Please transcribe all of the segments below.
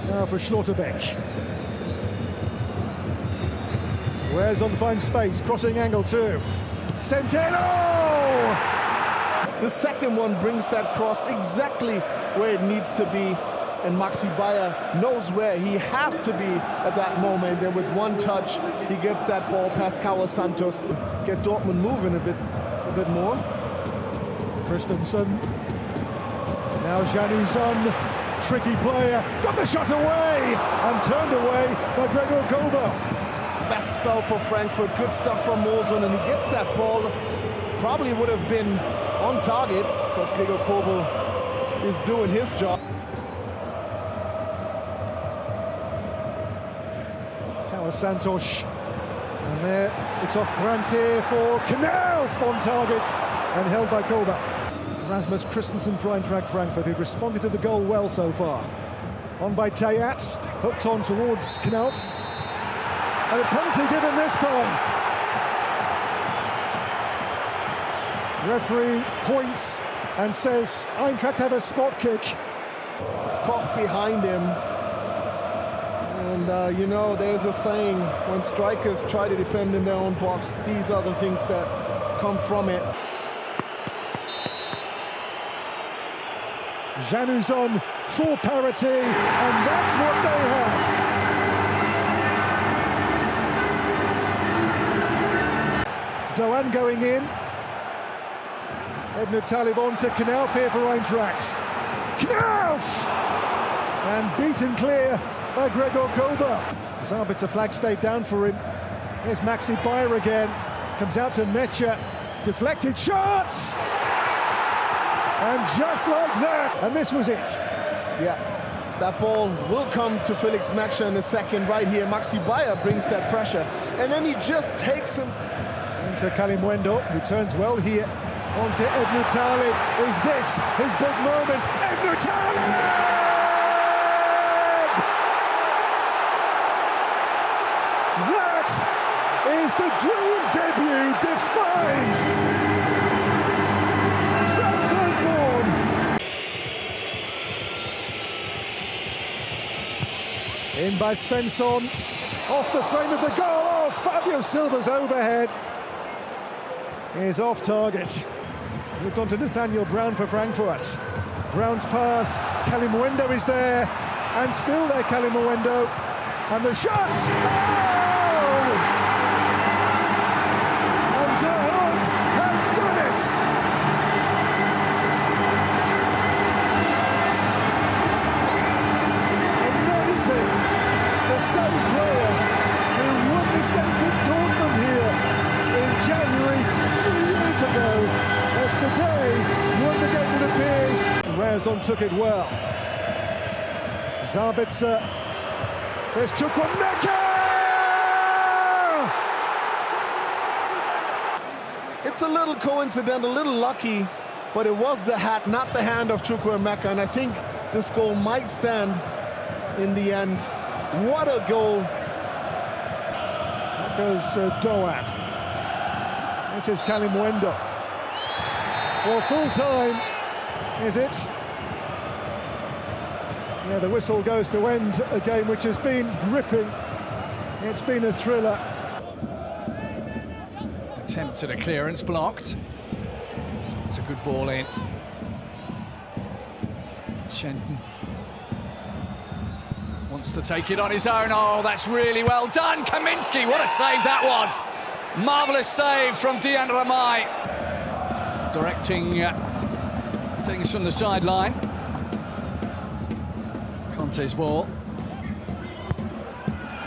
Now for Schlotterbeck. Wears finds space, crossing angle too. Centeno! The second one brings that cross exactly where it needs to be. And Maxi Bayer knows where he has to be at that moment. And with one touch, he gets that ball past Carlos Santos. Get Dortmund moving a bit more. Christensen. Now Januzon. Tricky player. Got the shot away! And turned away by Gregor Kobel. Best spell for Frankfurt. Good stuff from Molson. And he gets that ball. Probably would have been on target. But Gregor Kobel is doing his job. Santos, and there it's off Brandt for Knauf on target and held by Kolber. Rasmus Christensen for Eintracht Frankfurt, who've responded to the goal well so far. On by Tayat, hooked on towards Knauf, and a penalty given this time. Referee points and says Eintracht have a spot kick. Koch behind him. And you know, there's a saying, when strikers try to defend in their own box, these are the things that come from it. Januzon for parity, and that's what they have. Doan going in. Ebner Talibon to Knauf here for Eintracht. Knauf! And beaten clear by Gregor Kobel. Zabitzer flag stayed down for him. Here's Maxi Bayer again. Comes out to Mecha. Deflected shots! And just like that, and this was it. Yeah, that ball will come to Felix Mecha in a second right here. Maxi Bayer brings that pressure. And then he just takes him. Into Kalimwendo, who turns well here. Onto Ebner Talib. Is this his big moment? Ebner Talib! That is the dream debut defined. Frankfurt born. In by Svensson. Off the frame of the goal. Oh, Fabio Silva's overhead is off target. Moved on to Nathaniel Brown for Frankfurt. Brown's pass. Kalimwendo is there. And still there, Kalimwendo. And the shots! Oh! And De Hout has done it! Amazing! The same player who won this game for Dortmund here in January 3 years ago has today won the game, it appears. Razon took it well. Zabitzer. There's Chukwuemeka! It's a little coincidental, a little lucky, but it was the hat, not the hand of Chukwuemeka, and I think this goal might stand in the end. What a goal! That goes Doan. This is Kalimwendo. Well, full time, is it? Yeah, the whistle goes to end a game which has been gripping. It's been a thriller. Attempt at a clearance blocked. It's a good ball in. Shenton wants to take it on his own. Oh, that's really well done. Kaminski, what a save that was. Marvellous save from Dian Ramai. Directing things from the sideline. Conte's ball.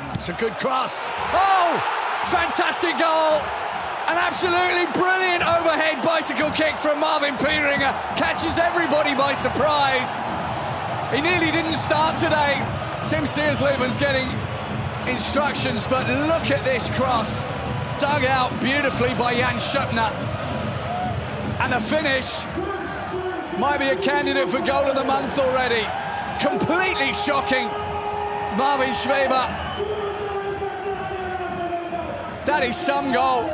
That's a good cross. Oh, fantastic goal. An absolutely brilliant overhead bicycle kick from Marvin Pieringer. Catches everybody by surprise. He nearly didn't start today. Tim Sears-Luben's getting instructions, but look at this cross. Dug out beautifully by Jan Schöpner. And the finish might be a candidate for goal of the month already. Completely shocking. Marvin Schweber. That is some goal.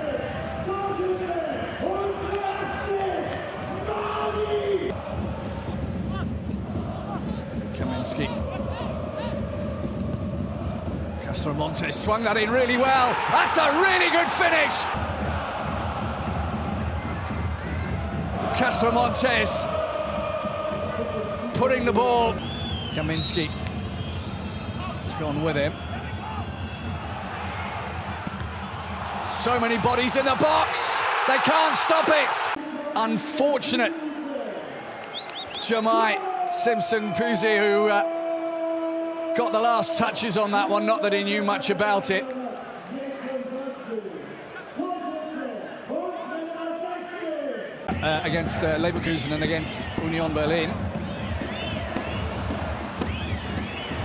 Kaminski. Castromontes swung that in really well. That's a really good finish. Castromontes putting the ball. Kaminski has gone with him. So many bodies in the box. They can't stop it. Unfortunate. Jamai Simpson-Puzi, who got the last touches on that one. Not that he knew much about it. Against Leverkusen and against Union Berlin.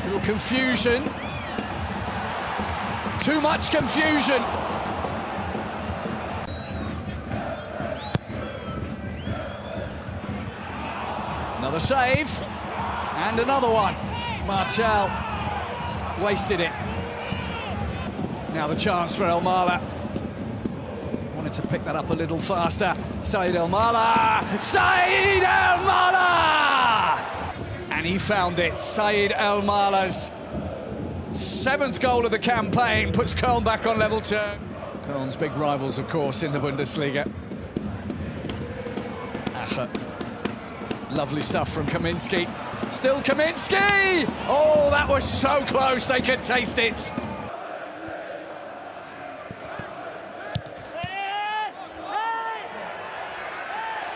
Little confusion. Too much confusion. Another save. And another one. Martial wasted it. Now the chance for Elmala. Wanted to pick that up a little faster. Said Elmala! Said Elmala! And he found it. Said Elmala's 7th goal of the campaign puts Koeln back on level term. Koeln's big rivals, of course, in the Bundesliga. Ache. Lovely stuff from Kaminski. Still Kaminski! Oh, that was so close, they could taste it.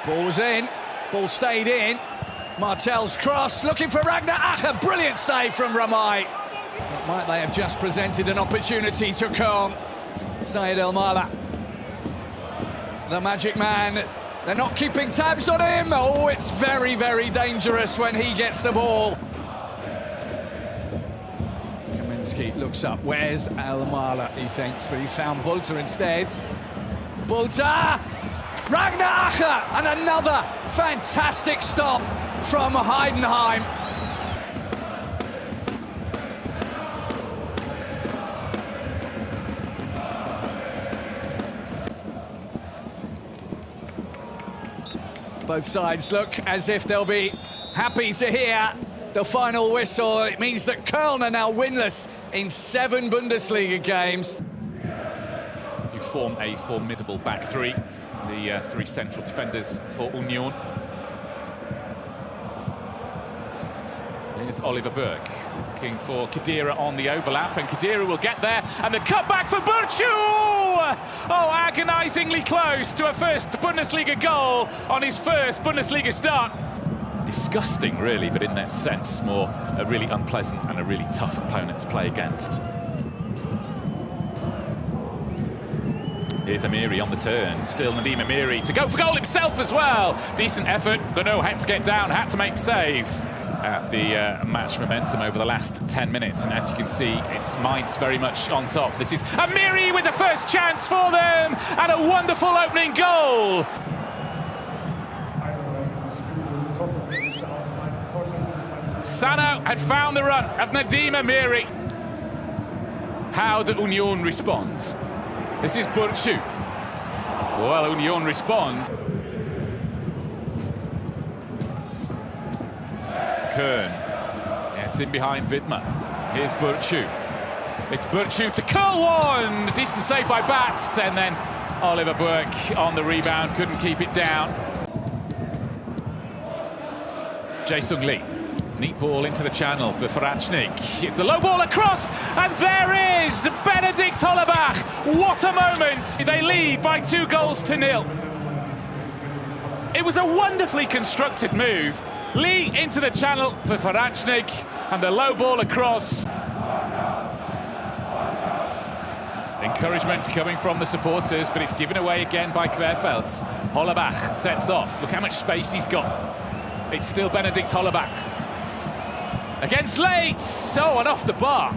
Ball was in, ball stayed in. Martel's cross, looking for Ragnar Ache. Brilliant save from Ramai. But might they have just presented an opportunity to Koeln? Said Elmala, the magic man. They're not keeping tabs on him. Oh, it's very, very dangerous when he gets the ball. Kaminski looks up. Where's Elmala, he thinks, but he's found Bulter instead. Bulter! Ragnar Ache! And another fantastic stop from Heidenheim. Both sides look as if they'll be happy to hear the final whistle. It means that Koeln are now winless in 7 Bundesliga games. To form a formidable back three, the 3 central defenders for Union. Here's Oliver Berg, looking for Khedira on the overlap, and Khedira will get there, and the cutback for Burcu! Oh, agonisingly close to a first Bundesliga goal on his first Bundesliga start. Disgusting, really, but in that sense, more a really unpleasant and a really tough opponent to play against. Here's Amiri on the turn, still Nadim Amiri to go for goal himself as well. Decent effort, Gano had to get down, had to make the save. At the match momentum over the last 10 minutes, and as you can see, it's Mainz very much on top. This is Amiri with the first chance for them, and a wonderful opening goal. Sano had found the run of Nadim Amiri. How do Union respond? This is Burcu. Well, Union respond. Koeln. It's in behind Widmer. Here's Burcu. It's Burcu to Koeln. Decent save by Bats, and then Oliver Berg on the rebound, couldn't keep it down. Jae-Sung Lee. Neat ball into the channel for Farachnik. It's the low ball across, and there is Benedikt Hollebach. What a moment! They lead by 2-0. It was a wonderfully constructed move. Lee into the channel for Farachnik, and the low ball across. Encouragement coming from the supporters, but it's given away again by Querfeldt. Hollebach sets off. Look how much space he's got. It's still Benedikt Hollebach. Against Late! Oh, and off the bar.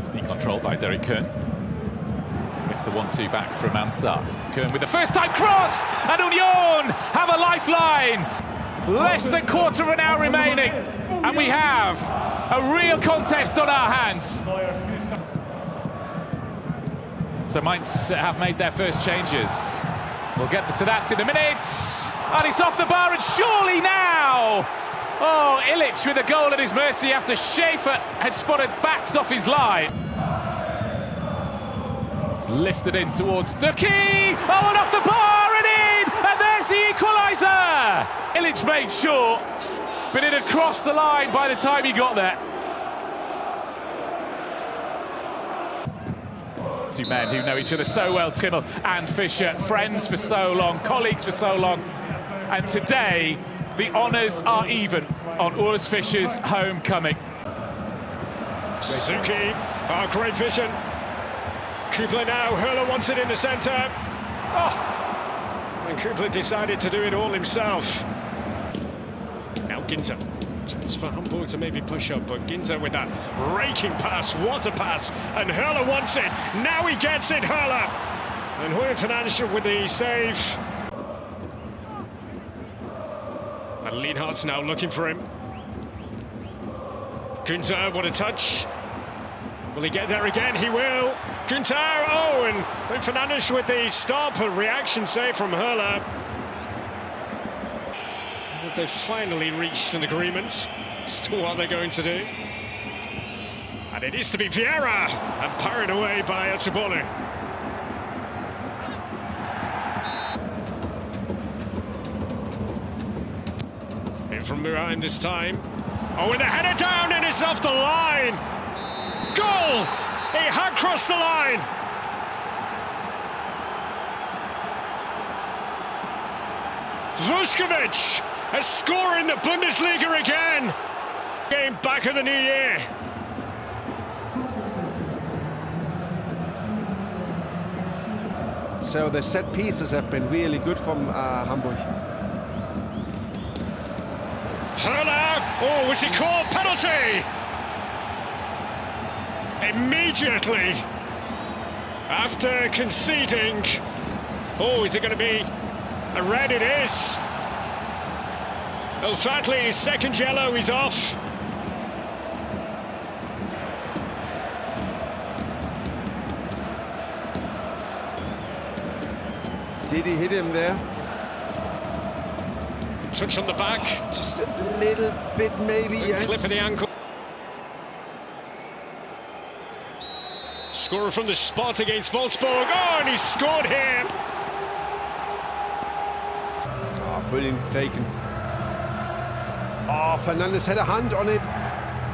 It's controlled by Derek Koeln. Gets the 1-2 back from Ansar. Koeln with the first-time cross, and Union have a lifeline. Less than quarter of an hour remaining, and we have a real contest on our hands. So Mainz have made their first changes. We'll get to that in a minute. And it's off the bar, and surely now Oh, Illich with a goal at his mercy after Schaefer had spotted bats off his line. It's lifted in towards the key. Oh, and off the bar and in! And there's the equaliser! Illich made sure, but it had crossed the line by the time he got there. Two men who know each other so well, Trimmel and Fischer, friends for so long, colleagues for so long. And today, the honours are even on Urs Fischer's homecoming. Suzuki, oh, great vision. Koeln now, Höhler wants it in the centre. Oh, and Koeln decided to do it all himself. Now Ginter, chance for Hamburg to maybe push up, but Ginter with that raking pass, what a pass, and Höhler wants it, now he gets it, Höhler! And Julian Fernandes with the save. And Lienhart's now looking for him. Ginter, what a touch. Will he get there again? He will. Ginter, oh, and Fernandes with the stop, a reaction save from Höhler. They've finally reached an agreement as to what they're going to do. And it is to be Pieringer, and parried away by Atsubolu. In from behind this time. Oh, with a header down, and it's off the line. Goal! He had crossed the line. Vuskovic has scored in the Bundesliga again. Game back of the new year. So the set pieces have been really good from Hamburg. Höhler, oh, was he called penalty? Immediately after conceding. Oh, is it going to be a red? It is. El Fadli's second yellow, he's off. Did he hit him there? Touch on the back. Just a little bit, maybe, yes. Clip of the ankle. Scorer from the spot against Wolfsburg. Oh, and he scored here. Oh, brilliant taken. Oh, Fernandes had a hand on it,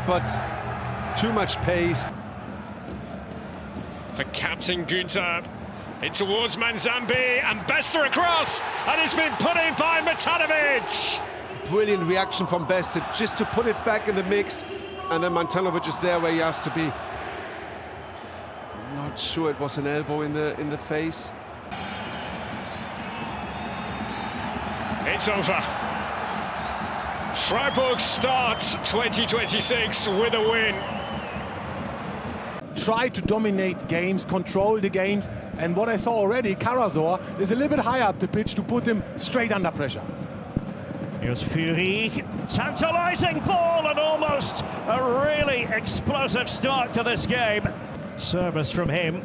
but too much pace. For Captain Günther. In towards Manzambi, and Bester across, and it's been put in by Matanovic. Brilliant reaction from Bester, just to put it back in the mix, and then Matanovic is there where he has to be. Not sure it was an elbow in the face. It's over. Freiburg starts 2026 with a win. Try to dominate games, control the games, and what I saw already, Karasor is a little bit higher up the pitch to put him straight under pressure. Here's Fury, tantalising ball and almost a really explosive start to this game. Service from him,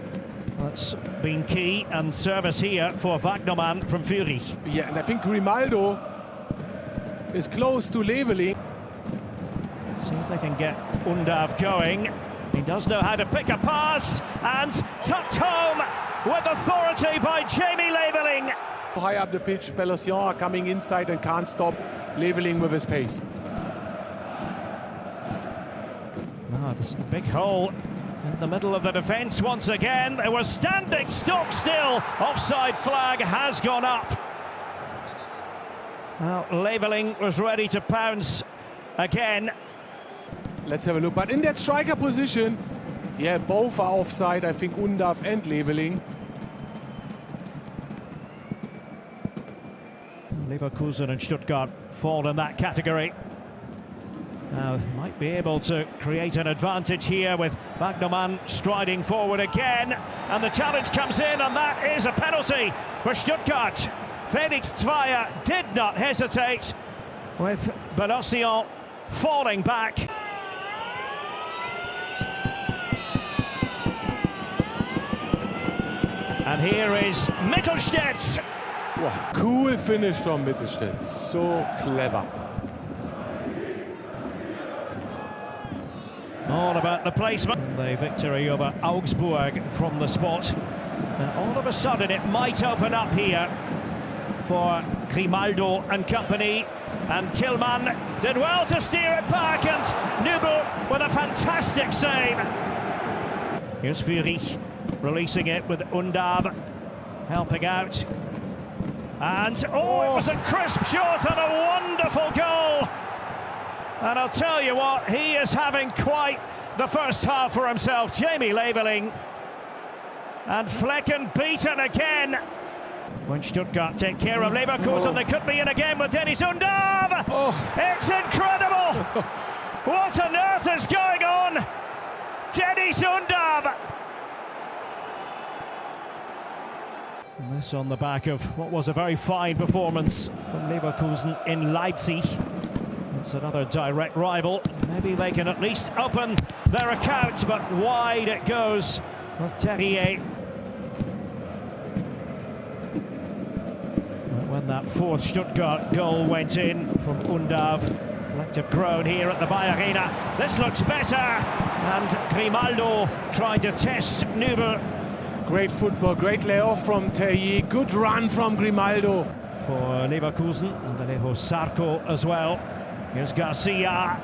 that's been key, and service here for Wagnermann from Fury. Yeah, and I think Grimaldo is close to Leweling. See if they can get Undav going. He does know how to pick a pass, and tucked home with authority by Jamie Leweling. High up the pitch, Pelosian coming inside and can't stop Leweling with his pace. There's a big hole in the middle of the defence once again. It was standing stock still. Offside flag has gone up. Now Leweling was ready to pounce again. Let's have a look. But in that striker position, yeah, both are offside. I think Undav and Leweling. Leverkusen and Stuttgart fall in that category. Now, might be able to create an advantage here with Wagnermann striding forward again. And the challenge comes in, and that is a penalty for Stuttgart. Felix Zweier did not hesitate, with Belassian falling back. And here is Mittelstädt. Wow, cool finish from Mittelstädt. So clever. All about the placement. And the victory over Augsburg from the spot. And all of a sudden it might open up here for Grimaldo and company. And Tillman did well to steer it back, and Nübel with a fantastic save. Here's Führig releasing it with Undav helping out. And it was a crisp shot and a wonderful goal. And I'll tell you what, he is having quite the first half for himself. Bayer Leverkusen. And Flecken beaten again. When Stuttgart take care of Leverkusen, they could be in again with Dennis Undav. It's incredible. What on earth is going on? Dennis Undav. And this on the back of what was a very fine performance from Leverkusen in Leipzig. It's another direct rival. Maybe they can at least open their account, but wide it goes with Terrier. When that fourth Stuttgart goal went in from Undav, collective groan here at the Bayer Arena. This looks better, and Grimaldo trying to test Nübel. Great football, great layoff from Terrier, good run from Grimaldo. For Leverkusen, and Alejo Sarko as well. Here's Garcia.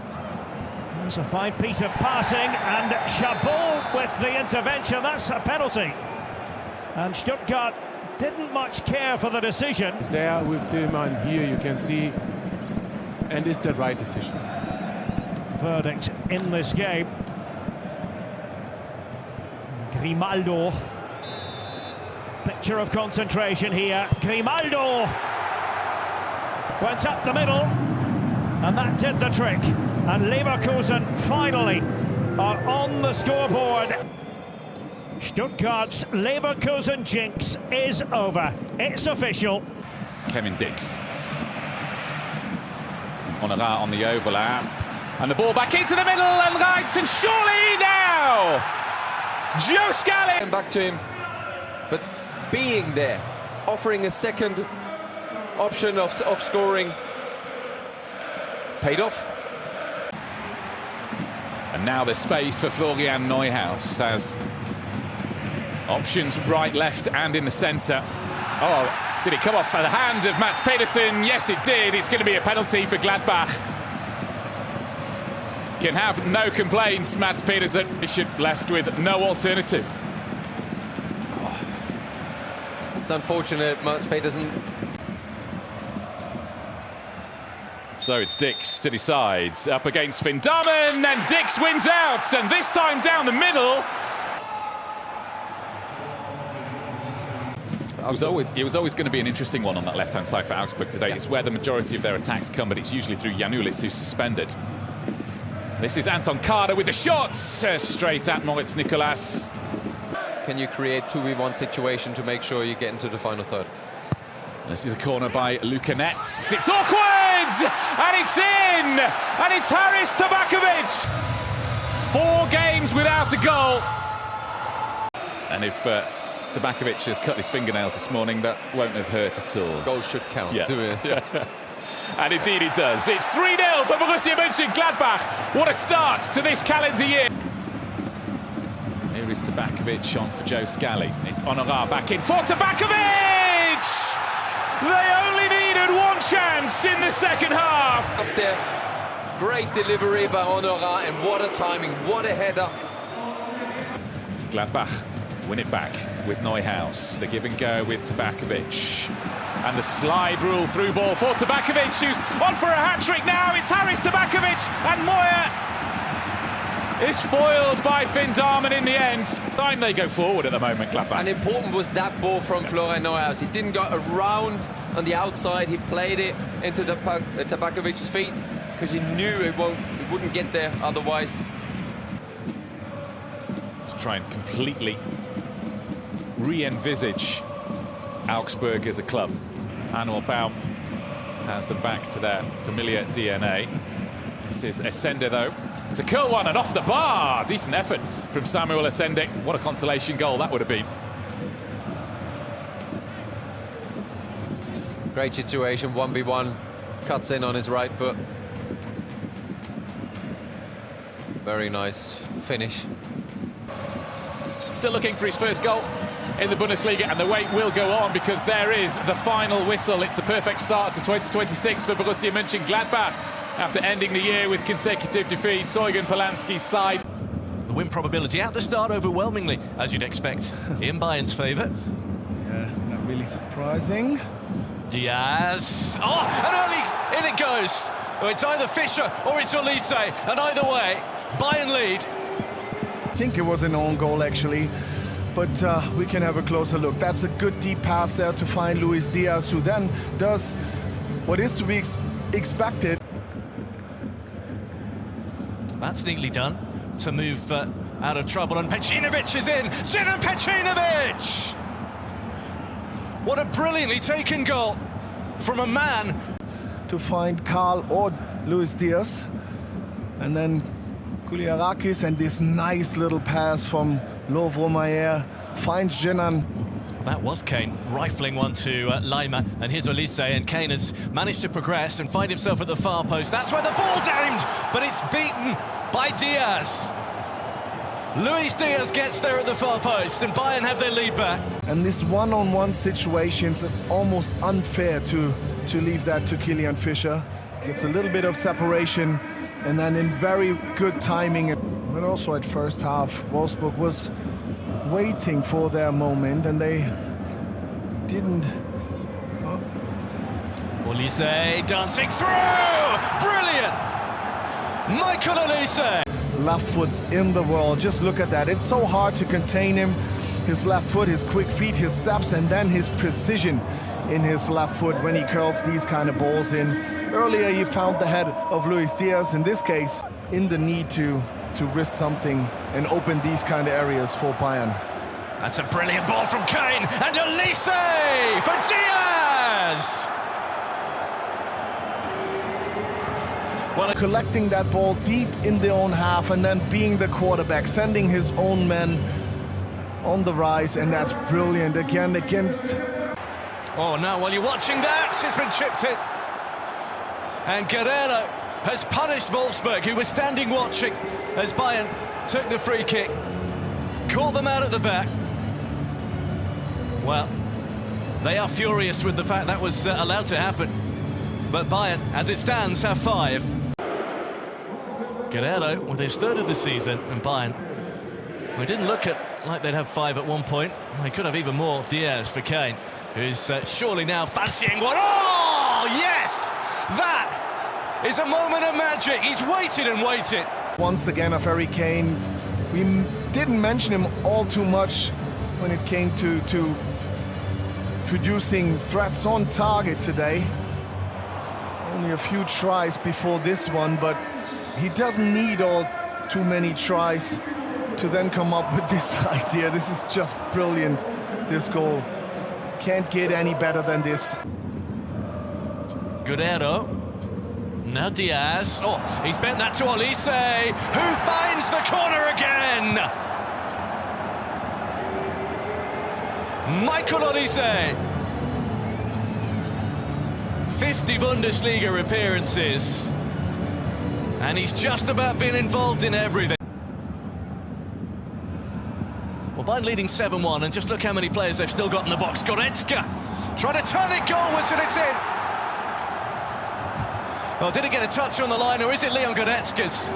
There's a fine piece of passing, and Chabot with the intervention. That's a penalty. And Stuttgart didn't much care for the decision. It's there with Tillman here, you can see, and is the right decision. Verdict in this game. Grimaldo. Picture of concentration here. Grimaldo went up the middle, and that did the trick. And Leverkusen finally are on the scoreboard. Stuttgart's Leverkusen jinx is over. It's official. Kevin Dix. Honorat on the overlap. And the ball back into the middle, and right, and surely now! Joe Scally! And back to him. But being there, offering a second option of scoring, paid off. And now there's space for Florian Neuhaus as options right, left and in the centre. Oh, did it come off the hand of Mats Pedersen? Yes, it did. It's going to be a penalty for Gladbach. Can have no complaints, Mats Pedersen. Left with no alternative. It's unfortunate, Mats Pedersen. So it's Dix to decide. Up against Finn Dahmen, and Dix wins out. And this time down the middle. It was always going to be an interesting one on that left-hand side for Augsburg today. Yeah. It's where the majority of their attacks come, but it's usually through Janulis, who's suspended. This is Anton Kader with the shots straight at Moritz Nicolas. Can you create 2v1 situation to make sure you get into the final third? This is a corner by Lukanets. It's awkward! And it's in! And it's Haris Tabakovic! 4 games without a goal. And if Tabakovic has cut his fingernails this morning, that won't have hurt at all. Goals should count. Yeah. And indeed it does. It's 3-0 for Borussia Mönchengladbach. What a start to this calendar year. Here is Tabakovic on for Joe Scally. It's Honorat back in for Tabakovic! They only needed one chance in the second half. Up there, great delivery by Honorat, and what a timing, what a header. Gladbach win it back with Neuhaus. The give and go with Tabakovic. And the slide rule through ball for Tabakovic, who's on for a hat-trick now. It's Haris Tabakovic, and Moya is foiled by Finn Dahmen in the end. Time they go forward at the moment, Gladbach. And important was that ball from Florian Neuhaus. He didn't go around on the outside. He played it into Tabakovic's feet because he knew it wouldn't get there otherwise. To try and completely re-envisage Augsburg as a club. Manuel Baum has them back to their familiar DNA. This is Essende, though. It's a curl one and off the bar. Decent effort from Samuel Essende. What a consolation goal that would have been. Great situation, 1v1. Cuts in on his right foot. Very nice finish. Still looking for his first goal in the Bundesliga, and the wait will go on because there is the final whistle. It's the perfect start to 2026 for Borussia Mönchengladbach after ending the year with consecutive defeats. Eugen Polanski's side. The win probability at the start overwhelmingly, as you'd expect, in Bayern's favour. Yeah, not really surprising. Diaz. Oh, and early in it goes. It's either Fischer or it's Olise, and either way, Bayern lead. I think it was an own goal, actually, but we can have a closer look. That's a good deep pass there to find Luis Diaz, who then does what is to be expected. That's neatly done to move out of trouble, and Pecinovic is in. Zidan Pecinovic! What a brilliantly taken goal from a man. To find Karl or Luis Diaz, and then Guliarakis, and this nice little pass from Lovro-Mayer finds Zidan. That was Kane rifling one to Lima, and here's Olise, and Kane has managed to progress and find himself at the far post. That's where the ball's aimed, but it's beaten by Diaz. Luis Diaz gets there at the far post, and Bayern have their lead back. And this one-on-one situations, it's almost unfair to leave that to Kilian Fischer. Gets a little bit of separation, and then in very good timing. But also at first half, Wolfsburg was waiting for their moment, and they didn't. Oh. Olise dancing through! Brilliant! Michael Olise! Left foot's in the world. Just look at that. It's so hard to contain him. His left foot, his quick feet, his steps, and then his precision in his left foot when he curls these kind of balls in. Earlier he found the head of Luis Diaz. In this case, in the need to risk something and open these kind of areas for Bayern. That's a brilliant ball from Kane, and Olise for Diaz! Well, collecting that ball deep in their own half and then being the quarterback, sending his own men on the rise, and that's brilliant again against. Oh, now while you're watching that, it's been chipped in. And Guerrero has punished Wolfsburg, who was standing watching as Bayern took the free kick. Caught them out at the back. Well, they are furious with the fact that was allowed to happen. But Bayern, as it stands, have 5. Guerrero with his 3rd of the season, and Bayern, we didn't look like they'd have 5 at one point. They could have even more. Diaz for Kane, who's surely now fancying one. Oh, yes! That is a moment of magic. He's waited and waited. Once again, a Harry Kane. We didn't mention him all too much when it came to producing threats on target today. Only a few tries before this one, but he doesn't need all too many tries to then come up with this idea. This is just brilliant, this goal. Can't get any better than this. Guerrero. Now Diaz. Oh, he's bent that to Olise, who finds the corner again. Michael Olise. 50 Bundesliga appearances. And he's just about been involved in everything. Well, Bayern leading 7-1, and just look how many players they've still got in the box. Goretzka trying to turn it goalwards, and it's in. Oh, did it get a touch on the line, or is it Leon Goretzka's?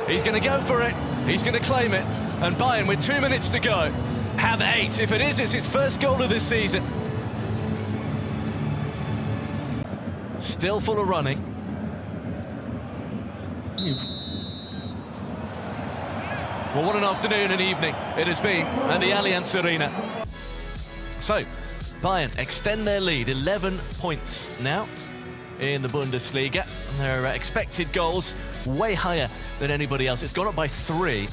He's going to go for it. He's going to claim it. And Bayern, with 2 minutes to go, have 8. If it is, it's his first goal of this season. Still full of running. Well, what an afternoon and evening it has been at the Allianz Arena. So, Bayern extend their lead, 11 points now in the Bundesliga. Their expected goals way higher than anybody else. It's gone up by 3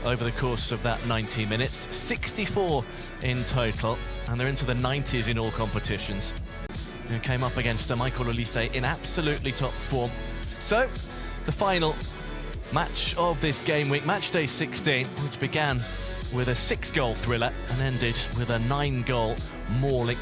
over the course of that 90 minutes. 64 in total, and they're into the 90s in all competitions. Who came up against Michael Olise in absolutely top form. So, the final match of this game week, Matchday 16, which began with a 6-goal thriller and ended with a 9-goal mauling